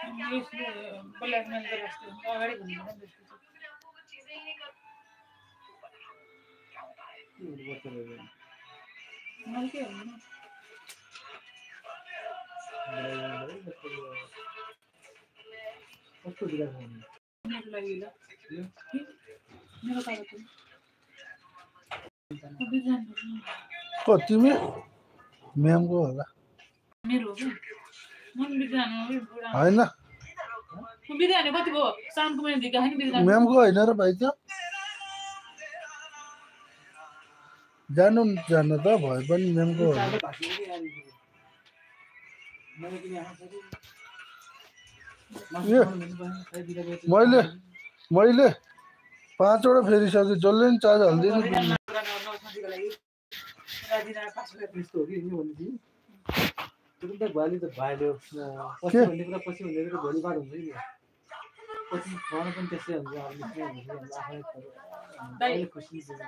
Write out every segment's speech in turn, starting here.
यसले ब्ल्याकमेल गरेर जस्तो अगाडि भन्दैन त्यसपछि मैले के भन्नु कस्तो दिइराको हुनु मेरो लागि ल मेरो कागज तिमी म्यामको होला मेरो हो मन बिग्रानु होइन बिग्राने कति भयो सामको मैले दिएको होइन बिग्रानु म्यामको होइन र भाइ त्यो जानु जान त भए पनि म्यामको होला मैले 5 वटा फेरिसकेँ जसले नि चार्ज हाल्दिनँ भोलि त भाइले पछि भन्ने कुरा पछि भन्ने कुरा भोलि बात हुन्छ कि पछि खाना पनि त्यस्तै हुन्छ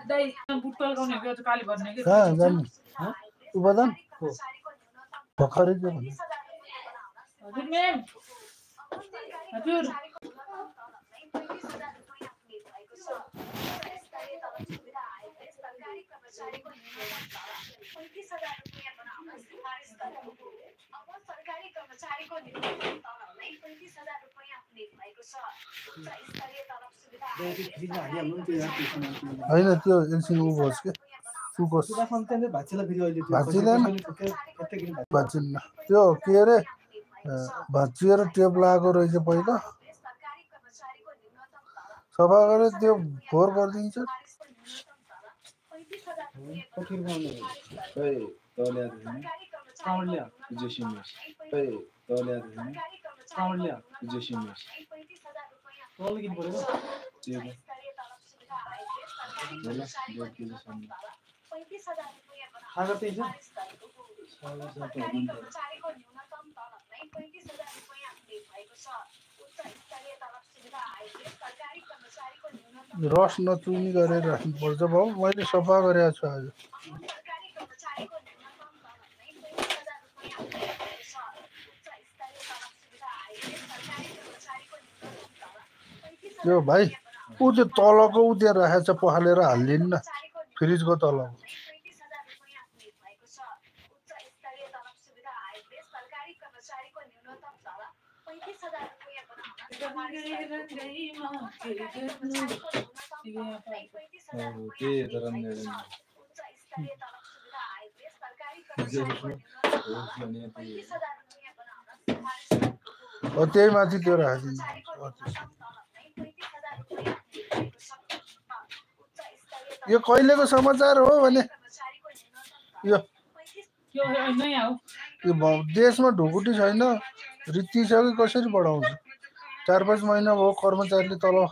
दाइ बुटल गाउने के काली भर्ने के कहाँ जानु उपादान भर्खरै के भन्नु हजुर म्याम हजुर होइन त्यो एकछिन ऊ होस् के सुकोस् भाँचिन्न त्यो के अरे भाँचिएर टेप लगाएको रहेछ पहिला सफा गरेर त्यो फोहोर गरिदिन्छ रस नचुनी गरेर राख्नुपर्छ भाउ मैले सफा गरेको छु आज त्यो भाइ ऊ त्यो तलको ऊ त्यहाँ राखेको छ पखालेर हालिदिनु न फ्रिजको तलको त्यही माथि त्यो राखिदिनु यो कहिलेको समाचार हो भने यो देशमा ढुकुटी छैन रित्तिसक्यो कसरी बढाउँछ 4-5 महिना भयो कर्मचारीले तलब